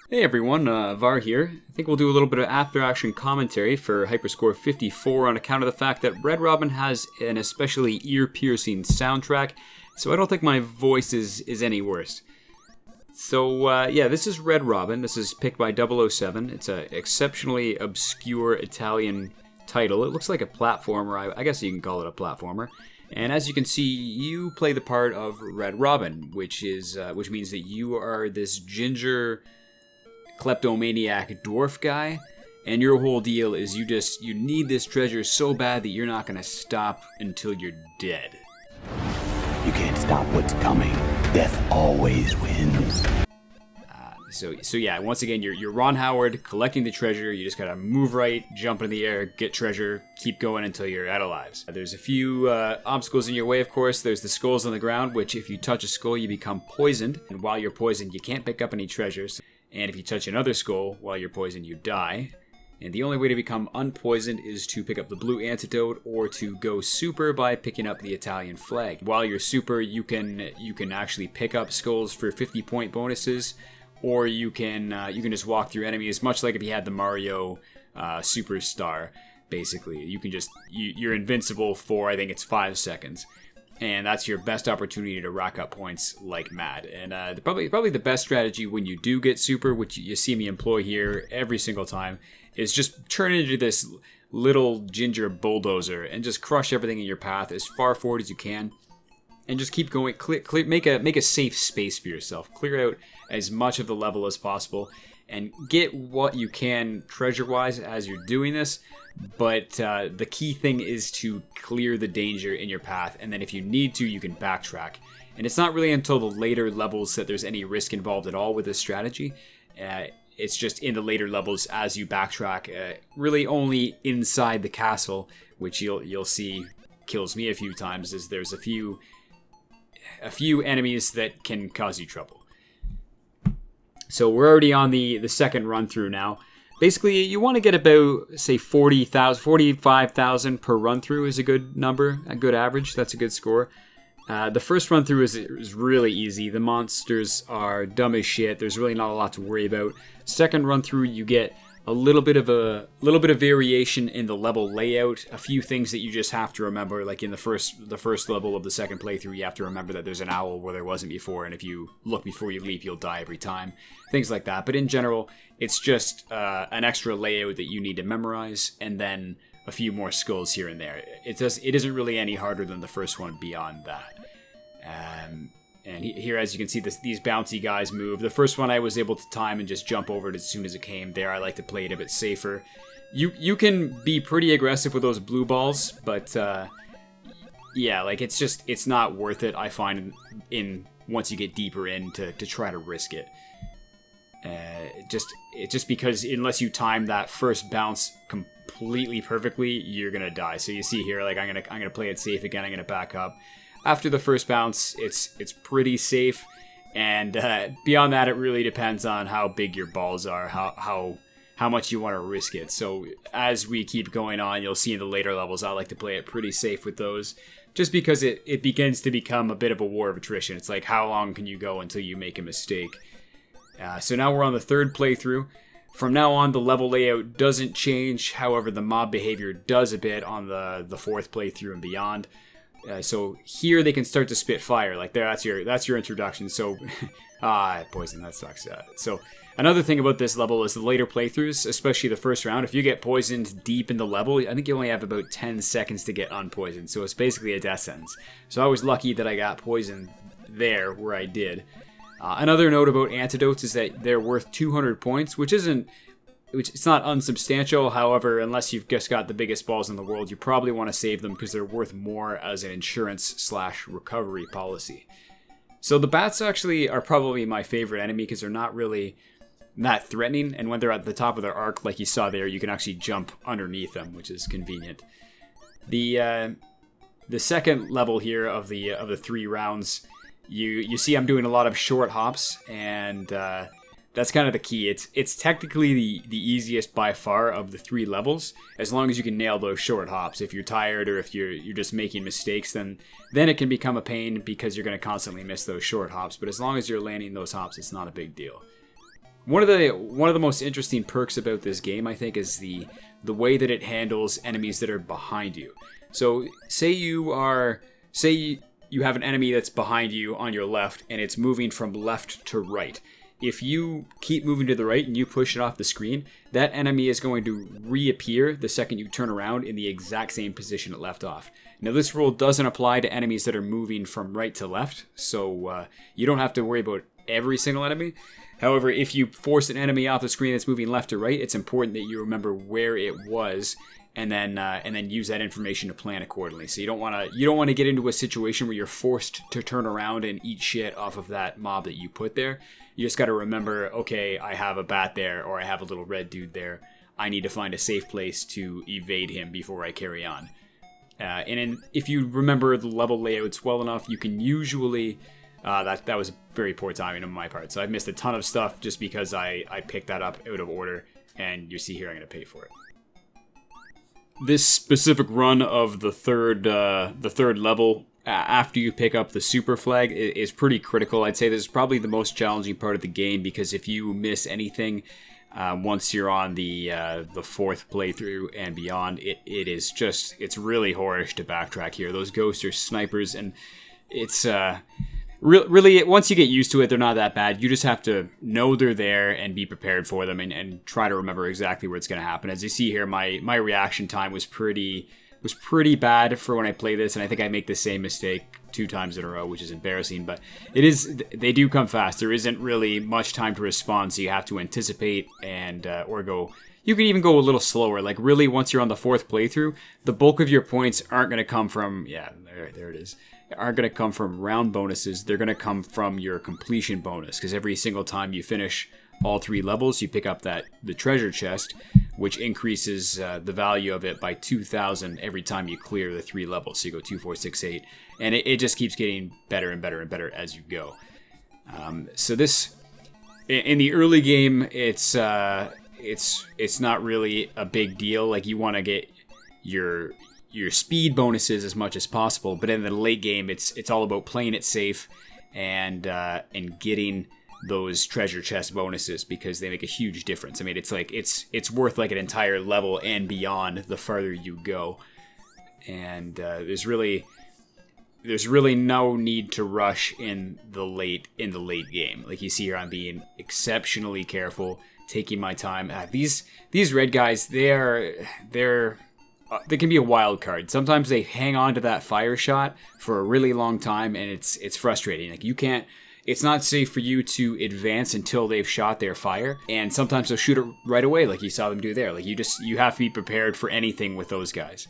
Hey everyone, Var here. I think we'll do a little bit of after-action commentary for Hyperscore 54 on account of the fact that Red Robin has an especially ear-piercing soundtrack, so I don't think my voice is any worse. So, this is Red Robin. This is picked by 007. It's an exceptionally obscure Italian title. It looks like a platformer. I guess you can call it a platformer. And as you can see, you play the part of Red Robin, which means that you are this ginger kleptomaniac dwarf guy, and your whole deal is you need this treasure so bad that you're not going to stop until you're dead. You can't stop what's coming. Death always wins. So once again, you're Ron Howard collecting the treasure. You just gotta move right, jump in the air, get treasure, keep going until you're out of lives. There's a few obstacles in your way, of course. There's the skulls on the ground, which if you touch a skull, you become poisoned. And while you're poisoned, you can't pick up any treasures. And if you touch another skull while you're poisoned, you die. And the only way to become unpoisoned is to pick up the blue antidote or to go super by picking up the Italian flag. While you're super, you can actually pick up skulls for 50-point bonuses, or you can just walk through enemies, much like if you had the Mario Superstar. Basically, you're invincible for, I think it's 5 seconds. And that's your best opportunity to rack up points like mad. And probably the best strategy when you do get super, which you see me employ here every single time, is just turn into this little ginger bulldozer and just crush everything in your path as far forward as you can. And just keep going. Make a safe space for yourself. Clear out as much of the level as possible. And get what you can treasure-wise as you're doing this. But the key thing is to clear the danger in your path, and then if you need to, you can backtrack. And it's not really until the later levels that there's any risk involved at all with this strategy. It's just in the later levels as you backtrack, really only inside the castle, which you'll see kills me a few times, as there's a few enemies that can cause you trouble. So we're already on the second run through now. Basically, you want to get about, say, 45,000 per run-through is a good number, a good average. That's a good score. The first run-through is really easy. The monsters are dumb as shit. There's really not a lot to worry about. Second run-through, you get a little bit of variation in the level layout. A few things that you just have to remember, like in the first level of the second playthrough, you have to remember that there's an owl where there wasn't before, and if you look before you leap, you'll die every time. Things like that. But in general, it's just an extra layout that you need to memorize, and then a few more skulls here and there. It isn't really any harder than the first one beyond that. And here, as you can see, these bouncy guys move. The first one I was able to time and just jump over it as soon as it came. There, I like to play it a bit safer. You can be pretty aggressive with those blue balls, but it's not worth it, I find, once you get deeper in to try to risk it. Just because unless you time that first bounce completely perfectly, you're gonna die. So you see here, like I'm gonna play it safe again. I'm gonna back up. After the first bounce, it's pretty safe, and beyond that, it really depends on how big your balls are, how much you want to risk it. So as we keep going on, you'll see in the later levels, I like to play it pretty safe with those, just because it begins to become a bit of a war of attrition. It's like, how long can you go until you make a mistake? So now we're on the third playthrough. From now on, the level layout doesn't change. However, the mob behavior does a bit on the fourth playthrough and beyond. So here they can start to spit fire. Like there, that's your introduction. So, poison, that sucks. So another thing about this level is the later playthroughs, especially the first round. If you get poisoned deep in the level, I think you only have about 10 seconds to get unpoisoned. So it's basically a death sentence. So I was lucky that I got poisoned there where I did. Another note about antidotes is that they're worth 200 points, which it's not unsubstantial. However, unless you've just got the biggest balls in the world, you probably want to save them because they're worth more as an insurance/recovery policy. So the bats actually are probably my favorite enemy because they're not really that threatening, and when they're at the top of their arc, like you saw there, you can actually jump underneath them, which is convenient. The second level here of the 3 rounds, you see I'm doing a lot of short hops, and that's kind of the key. It's technically the easiest by far of the 3 levels, as long as you can nail those short hops. If you're tired or if you're just making mistakes, then it can become a pain because you're going to constantly miss those short hops. But as long as you're landing those hops, it's not a big deal. One of the most interesting perks about this game, I think, is the way that it handles enemies that are behind you. So say you have an enemy that's behind you on your left and it's moving from left to right. If you keep moving to the right and you push it off the screen, that enemy is going to reappear the second you turn around in the exact same position it left off. Now, this rule doesn't apply to enemies that are moving from right to left, so you don't have to worry about every single enemy. However, if you force an enemy off the screen that's moving left to right, it's important that you remember where it was and then use that information to plan accordingly. So you don't want to get into a situation where you're forced to turn around and eat shit off of that mob that you put there. You just got to remember, okay, I have a bat there, or I have a little red dude there. I need to find a safe place to evade him before I carry on. If you remember the level layouts well enough, you can usually... that was very poor timing on my part. So I've missed a ton of stuff just because I picked that up out of order. And you see here, I'm going to pay for it. This specific run of the third level, after you pick up the super flag, is pretty critical. I'd say this is probably the most challenging part of the game, because if you miss anything once you're on the fourth playthrough and beyond, it's really whorish to backtrack here. Those ghosts are snipers, and it's really, once you get used to it, they're not that bad. You just have to know they're there and be prepared for them, and try to remember exactly where it's going to happen. As you see here, my reaction time was pretty bad for when I play this, and I think I make the same mistake 2 times in a row, which is embarrassing. But they do come fast. There isn't really much time to respond, so you have to anticipate and or go. You can even go a little slower. Like, really, once you're on the 4th playthrough, the bulk of your points aren't going to come from there it is. Aren't going to come from round bonuses. They're going to come from your completion bonus, because every single time you finish all 3 levels, you pick up the treasure chest, which increases the value of it by 2,000 every time you clear the 3 levels. So you go 2, 4, 6, 8, and it just keeps getting better and better and better as you go. So this, in the early game, it's not really a big deal. Like, you want to get your speed bonuses as much as possible, but in the late game, it's all about playing it safe and getting those treasure chest bonuses, because they make a huge difference. I mean, it's worth like an entire level and beyond the farther you go. And there's really no need to rush in the late game. Like you see here, I'm being exceptionally careful, taking my time. These red guys, they can be a wild card. Sometimes they hang on to that fire shot for a really long time, and it's frustrating. Like, you can't. It's not safe for you to advance until they've shot their fire, and sometimes they'll shoot it right away, like you saw them do there. Like, you have to be prepared for anything with those guys.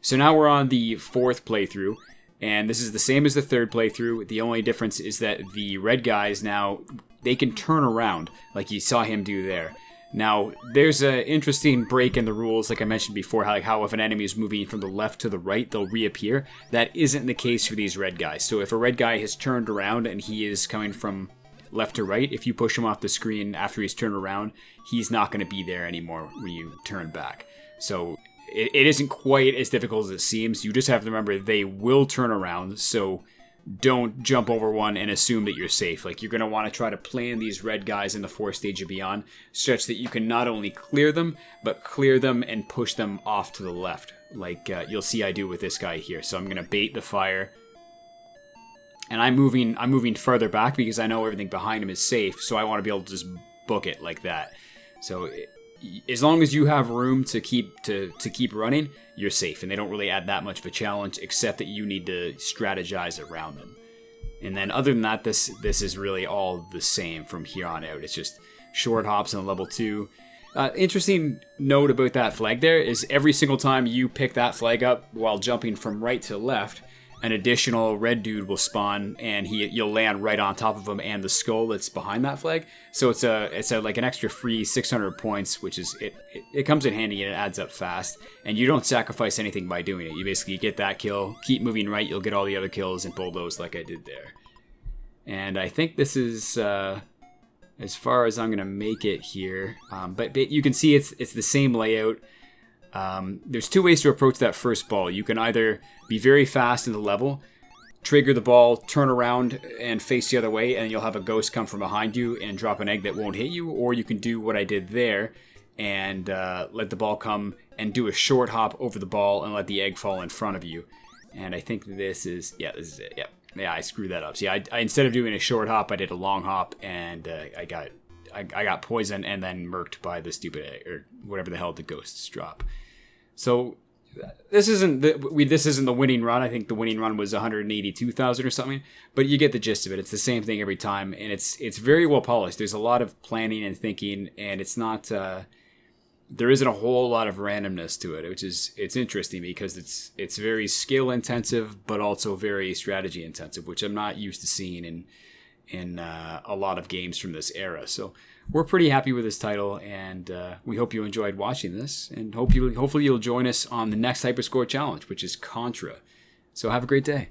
So now we're on the 4th playthrough, and this is the same as the 3rd playthrough. The only difference is that the red guys now, they can turn around, like you saw him do there. Now, there's an interesting break in the rules, like I mentioned before, how if an enemy is moving from the left to the right, they'll reappear. That isn't the case for these red guys. So if a red guy has turned around and he is coming from left to right, if you push him off the screen after he's turned around, he's not going to be there anymore when you turn back. So it isn't quite as difficult as it seems. You just have to remember they will turn around, so don't jump over one and assume that you're safe. Like, you're going to want to try to plan these red guys in the 4th stage and beyond, such that you can not only clear them, but clear them and push them off to the left, like you'll see I do with this guy here. So I'm going to bait the fire, and I'm moving further back because I know everything behind him is safe, so I want to be able to just book it like that. So as long as you have room to keep running, you're safe, and they don't really add that much of a challenge, except that you need to strategize around them. And then other than that, this is really all the same from here on out. It's just short hops on level 2. Interesting note about that flag there is every single time you pick that flag up while jumping from right to left, an additional red dude will spawn, and you'll land right on top of him and the skull that's behind that flag. So it's like an extra free 600 points, which is it comes in handy and it adds up fast. And you don't sacrifice anything by doing it. You basically get that kill, keep moving right, you'll get all the other kills and bulldoze like I did there. And I think this is as far as I'm gonna make it here. But you can see it's the same layout. There's 2 ways to approach that first ball. You can either be very fast in the level, trigger the ball, turn around and face the other way, and you'll have a ghost come from behind you and drop an egg that won't hit you. Or you can do what I did there and let the ball come and do a short hop over the ball and let the egg fall in front of you. And I think this is it. Yeah, I screwed that up. See, I instead of doing a short hop, I did a long hop, and I got poisoned and then murked by the stupid egg, or whatever the hell the ghosts drop. So this isn't the winning run. I think the winning run was 182,000 or something, but you get the gist of it. It's the same thing every time, and it's very well polished. There's a lot of planning and thinking, and it's not there isn't a whole lot of randomness to it, which is it's interesting because it's very skill intensive, but also very strategy intensive, which I'm not used to seeing in a lot of games from this era. So we're pretty happy with this title, and we hope you enjoyed watching this, and hopefully you'll join us on the next Hyperscore challenge, which is Contra. So have a great day.